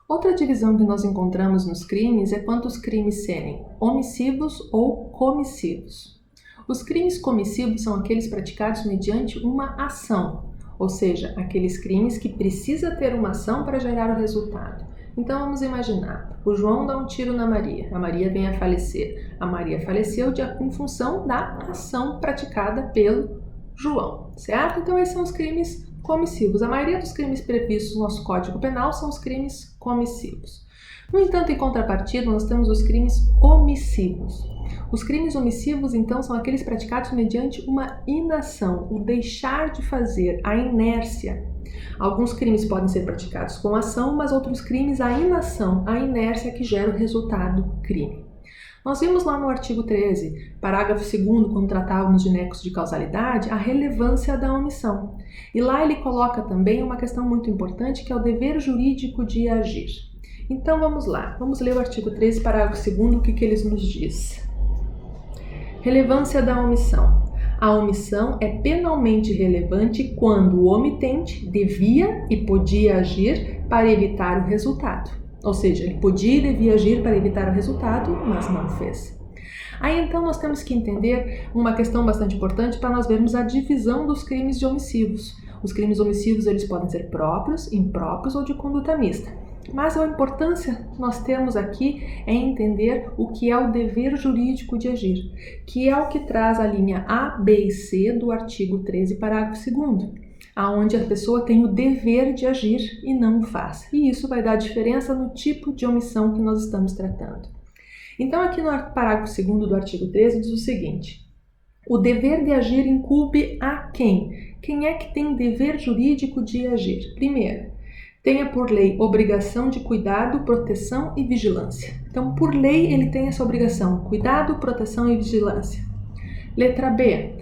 Outra divisão que nós encontramos nos crimes é quanto os crimes serem omissivos ou comissivos. Os crimes comissivos são aqueles praticados mediante uma ação, ou seja, aqueles crimes que precisa ter uma ação para gerar o resultado. Então vamos imaginar, o João dá um tiro na Maria, a Maria vem a falecer. A Maria faleceu em função da ação praticada pelo João, certo? Então esses são os crimes comissivos. A maioria dos crimes previstos no nosso Código Penal são os crimes comissivos. No entanto, em contrapartida, nós temos os crimes omissivos. Os crimes omissivos, então, são aqueles praticados mediante uma inação, o deixar de fazer, a inércia. Alguns crimes podem ser praticados com ação, mas outros crimes, a inação, a inércia que gera o resultado crime. Nós vimos lá no artigo 13, parágrafo 2º, quando tratávamos de nexo de causalidade, a relevância da omissão. E lá ele coloca também uma questão muito importante, que é o dever jurídico de agir. Então vamos lá, vamos ler o artigo 13, parágrafo 2º, o que ele nos diz. Relevância da omissão. A omissão é penalmente relevante quando o omitente devia e podia agir para evitar o resultado. Ou seja, ele podia e devia agir para evitar o resultado, mas não fez. Aí então nós temos que entender uma questão bastante importante para nós vermos a divisão dos crimes de omissivos. Os crimes omissivos eles podem ser próprios, impróprios ou de conduta mista. Mas a importância que nós temos aqui é entender o que é o dever jurídico de agir, que é o que traz a linha A, B e C do artigo 13, parágrafo 2º, aonde a pessoa tem o dever de agir e não o faz. E isso vai dar diferença no tipo de omissão que nós estamos tratando. Então, aqui no parágrafo 2º do artigo 13 diz o seguinte: o dever de agir incumbe a quem? Quem é que tem dever jurídico de agir? Primeiro, tenha por lei obrigação de cuidado, proteção e vigilância. Então, por lei, ele tem essa obrigação, cuidado, proteção e vigilância. Letra B.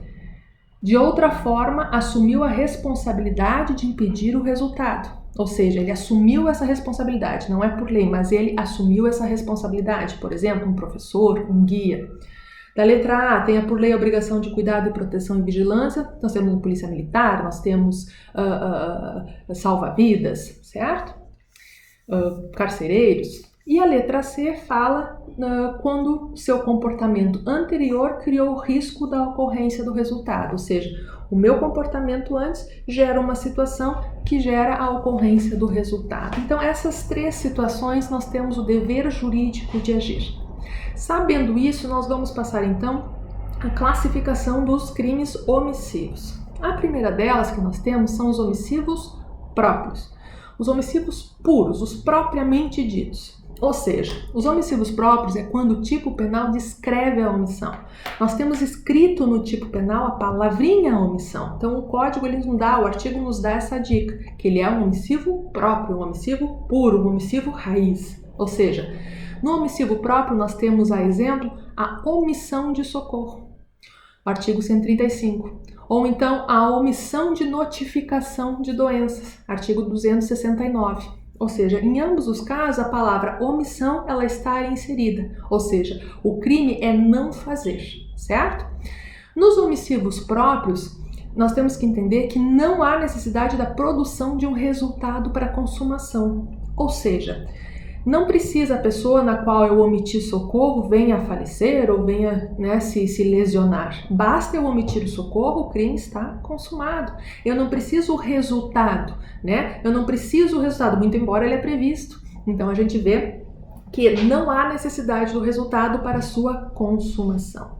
De outra forma, assumiu a responsabilidade de impedir o resultado. Ou seja, ele assumiu essa responsabilidade, não é por lei, mas ele assumiu essa responsabilidade. Por exemplo, um professor, um guia. Da letra A, tenha por lei a obrigação de cuidado, proteção e vigilância. Nós temos a polícia militar, nós temos salva-vidas, certo? Carcereiros. E a letra C fala quando seu comportamento anterior criou o risco da ocorrência do resultado. Ou seja, o meu comportamento antes gera uma situação que gera a ocorrência do resultado. Então, essas três situações nós temos o dever jurídico de agir. Sabendo isso, nós vamos passar então a classificação dos crimes omissivos. A primeira delas que nós temos são os omissivos próprios. Os omissivos puros, os propriamente ditos. Ou seja, os omissivos próprios é quando o tipo penal descreve a omissão. Nós temos escrito no tipo penal a palavrinha omissão. Então o código ele nos dá, o artigo nos dá essa dica, que ele é um omissivo próprio, um omissivo puro, um omissivo raiz. Ou seja, no omissivo próprio nós temos a exemplo a omissão de socorro, artigo 135. Ou então a omissão de notificação de doenças, artigo 269. Ou seja, em ambos os casos a palavra omissão ela está inserida, ou seja, o crime é não fazer, certo? Nos omissivos próprios, nós temos que entender que não há necessidade da produção de um resultado para a consumação, ou seja, não precisa a pessoa na qual eu omiti socorro venha a falecer ou venha se lesionar. Basta eu omitir o socorro, o crime está consumado. Eu não preciso o resultado, Eu não preciso o resultado, muito embora ele é previsto. Então a gente vê que não há necessidade do resultado para a sua consumação.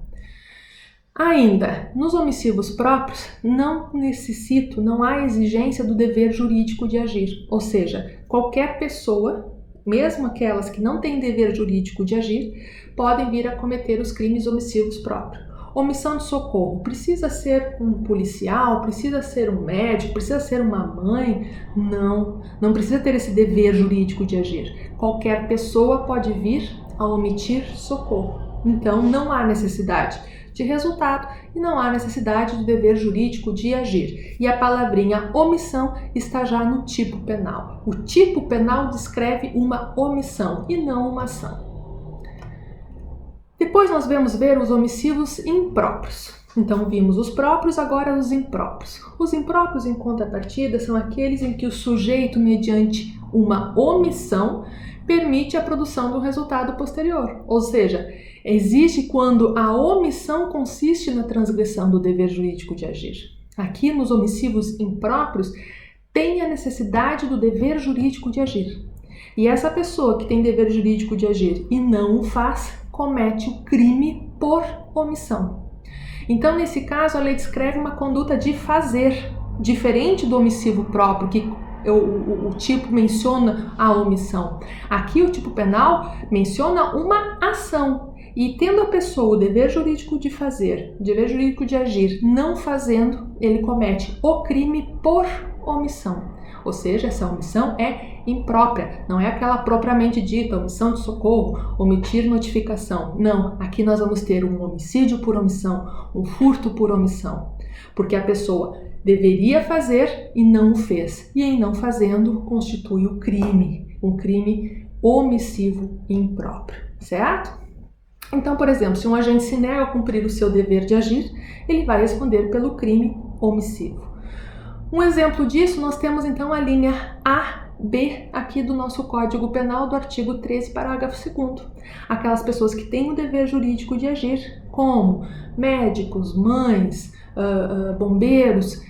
Ainda, nos omissivos próprios, não há exigência do dever jurídico de agir. Ou seja, qualquer pessoa, mesmo aquelas que não têm dever jurídico de agir, podem vir a cometer os crimes omissivos próprios. Omissão de socorro, precisa ser um policial, precisa ser um médico, precisa ser uma mãe? Não precisa ter esse dever jurídico de agir. Qualquer pessoa pode vir a omitir socorro. Então não há necessidade de resultado e não há necessidade do dever jurídico de agir. E a palavrinha omissão está já no tipo penal. O tipo penal descreve uma omissão e não uma ação. Depois nós vamos ver os omissivos impróprios. Então vimos os próprios, agora os impróprios. Os impróprios, em contrapartida, são aqueles em que o sujeito, mediante uma omissão permite a produção do resultado posterior. Ou seja, existe quando a omissão consiste na transgressão do dever jurídico de agir. Aqui, nos omissivos impróprios, tem a necessidade do dever jurídico de agir. E essa pessoa que tem dever jurídico de agir e não o faz, comete o crime por omissão. Então, nesse caso, a lei descreve uma conduta de fazer, diferente do omissivo próprio, que o tipo menciona a omissão. Aqui, o tipo penal menciona uma ação. E tendo a pessoa o dever jurídico de fazer, o dever jurídico de agir, não fazendo, ele comete o crime por omissão. Ou seja, essa omissão é imprópria, não é aquela propriamente dita, omissão de socorro, omitir notificação. Não, aqui nós vamos ter um homicídio por omissão, um furto por omissão, porque a pessoa deveria fazer e não o fez, e em não fazendo constitui o crime, um crime omissivo e impróprio, certo? Então, por exemplo, se um agente se nega a cumprir o seu dever de agir, ele vai responder pelo crime omissivo. Um exemplo disso, nós temos então a linha A, B aqui do nosso Código Penal do artigo 13, parágrafo 2º. Aquelas pessoas que têm o dever jurídico de agir, como médicos, mães, bombeiros,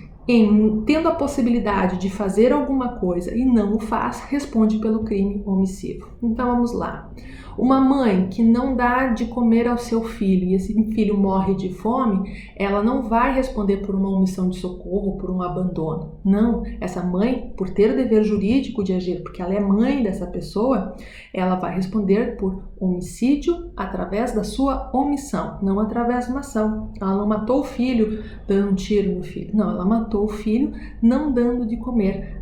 tendo a possibilidade de fazer alguma coisa e não o faz, responde pelo crime omissivo. Então vamos lá. Uma mãe que não dá de comer ao seu filho e esse filho morre de fome, ela não vai responder por uma omissão de socorro, por um abandono. Não, essa mãe, por ter o dever jurídico de agir, porque ela é mãe dessa pessoa, ela vai responder por homicídio através da sua omissão, não através de uma ação. Ela não matou o filho dando um tiro no filho, não, ela matou o filho não dando de comer,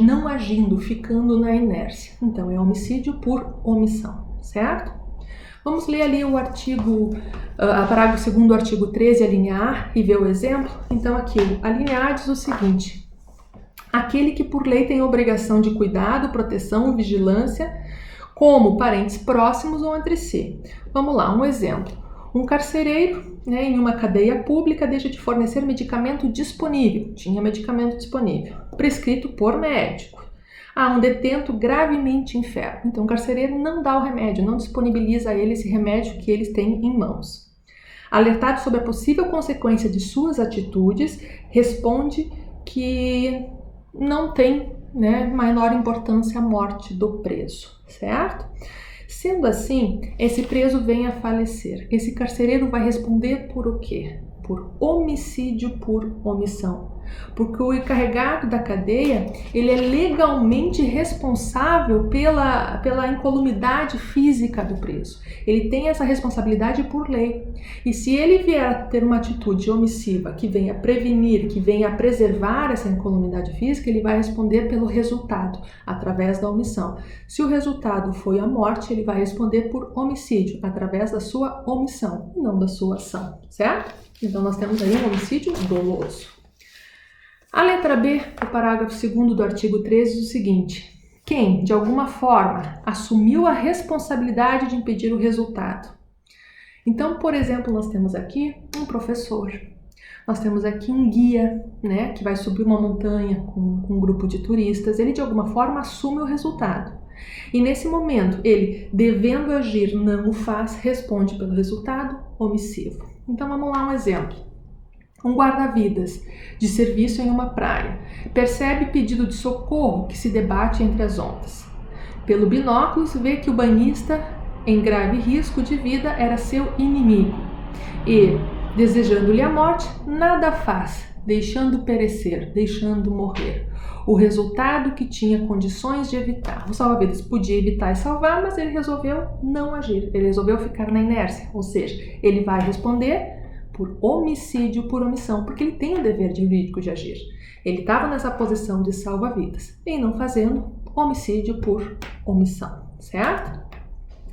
não agindo, ficando na inércia. Então é homicídio por omissão. Certo? Vamos ler ali o artigo, parágrafo 2º do artigo 13, a linha A, e ver o exemplo. Então aqui, a linha A diz o seguinte: aquele que por lei tem obrigação de cuidado, proteção, vigilância, como parentes próximos ou entre si. Vamos lá, um exemplo. Um carcereiro, em uma cadeia pública, deixa de fornecer medicamento disponível, tinha medicamento disponível, prescrito por médico. Um detento gravemente enfermo. Então, o carcereiro não dá o remédio, não disponibiliza a ele esse remédio que eles têm em mãos. Alertado sobre a possível consequência de suas atitudes, responde que não tem maior importância a morte do preso, certo? Sendo assim, esse preso vem a falecer. Esse carcereiro vai responder por o quê? Por homicídio por omissão. Porque o encarregado da cadeia, ele é legalmente responsável pela incolumidade física do preso. Ele tem essa responsabilidade por lei. E se ele vier a ter uma atitude omissiva que venha prevenir, que venha preservar essa incolumidade física, ele vai responder pelo resultado, através da omissão. Se o resultado foi a morte, ele vai responder por homicídio, através da sua omissão, e não da sua ação, certo? Então nós temos aí um homicídio doloso. A letra B, o parágrafo 2º do artigo 13, diz o seguinte: quem, de alguma forma, assumiu a responsabilidade de impedir o resultado. Então, por exemplo, nós temos aqui um professor, nós temos aqui um guia, que vai subir uma montanha com um grupo de turistas, ele de alguma forma assume o resultado. E nesse momento, ele, devendo agir, não o faz, responde pelo resultado omissivo. Então vamos lá um exemplo. Um guarda-vidas de serviço em uma praia percebe pedido de socorro que se debate entre as ondas. Pelo binóculo vê que o banhista, em grave risco de vida, era seu inimigo e, desejando-lhe a morte, nada faz, deixando perecer, deixando morrer. O resultado que tinha condições de evitar. O salva-vidas podia evitar e salvar, mas ele resolveu não agir, ele resolveu ficar na inércia, ou seja, ele vai responder por homicídio por omissão, porque ele tem o dever jurídico de agir. Ele estava nessa posição de salva-vidas, e não fazendo, homicídio por omissão, certo?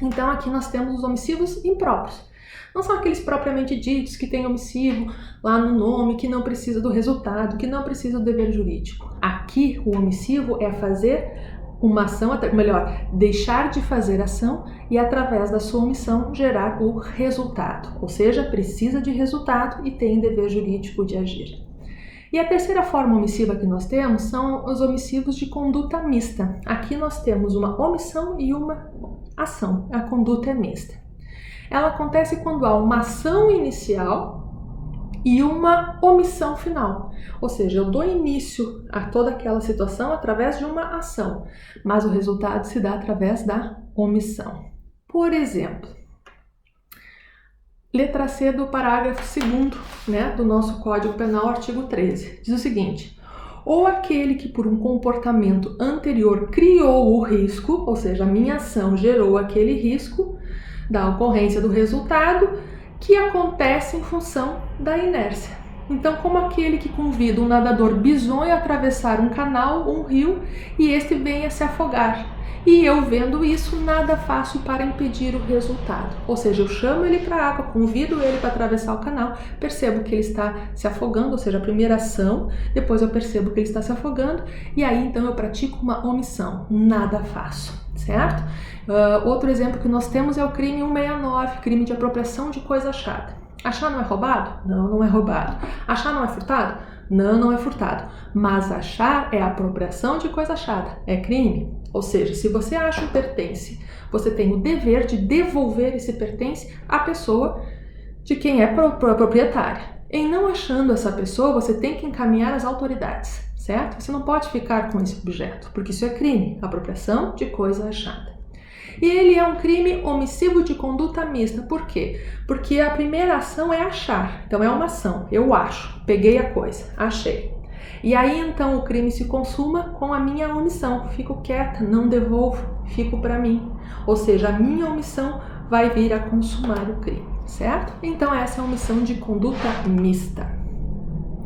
Então aqui nós temos os homicídios impróprios. Não são aqueles propriamente ditos que tem homicídio lá no nome, que não precisa do resultado, que não precisa do dever jurídico. Aqui o homicídio é fazer uma ação, melhor, deixar de fazer ação e através da sua omissão gerar o resultado, ou seja, precisa de resultado e tem dever jurídico de agir. E a terceira forma omissiva que nós temos são os omissivos de conduta mista. Aqui nós temos uma omissão e uma ação. A conduta é mista. Ela acontece quando há uma ação inicial e uma omissão final. Ou seja, eu dou início a toda aquela situação através de uma ação, mas o resultado se dá através da omissão. Por exemplo, letra C do parágrafo 2º, do nosso Código Penal, artigo 13, diz o seguinte: ou aquele que por um comportamento anterior criou o risco, ou seja, a minha ação gerou aquele risco da ocorrência do resultado, que acontece em função da inércia. Então, como aquele que convida um nadador bisonho a atravessar um canal, um rio, e este vem a se afogar. E eu, vendo isso, nada faço para impedir o resultado. Ou seja, eu chamo ele para a água, convido ele para atravessar o canal, percebo que ele está se afogando, ou seja, a primeira ação, depois eu percebo que ele está se afogando, e aí então eu pratico uma omissão, nada faço, certo? Outro exemplo que nós temos é o crime 169, crime de apropriação de coisa achada. Achar não é roubado? Não, não é roubado. Achar não é furtado? Não, não é furtado. Mas achar é apropriação de coisa achada, é crime. Ou seja, se você acha um pertence, você tem o dever de devolver esse pertence à pessoa de quem é proprietária. Em não achando essa pessoa, você tem que encaminhar às autoridades, certo? Você não pode ficar com esse objeto, porque isso é crime, apropriação de coisa achada. E ele é um crime omissivo de conduta mista. Por quê? Porque a primeira ação é achar. Então é uma ação. Eu acho, peguei a coisa, achei. E aí então o crime se consuma com a minha omissão. Fico quieta, não devolvo, fico para mim. Ou seja, a minha omissão vai vir a consumar o crime, certo? Então essa é a omissão de conduta mista.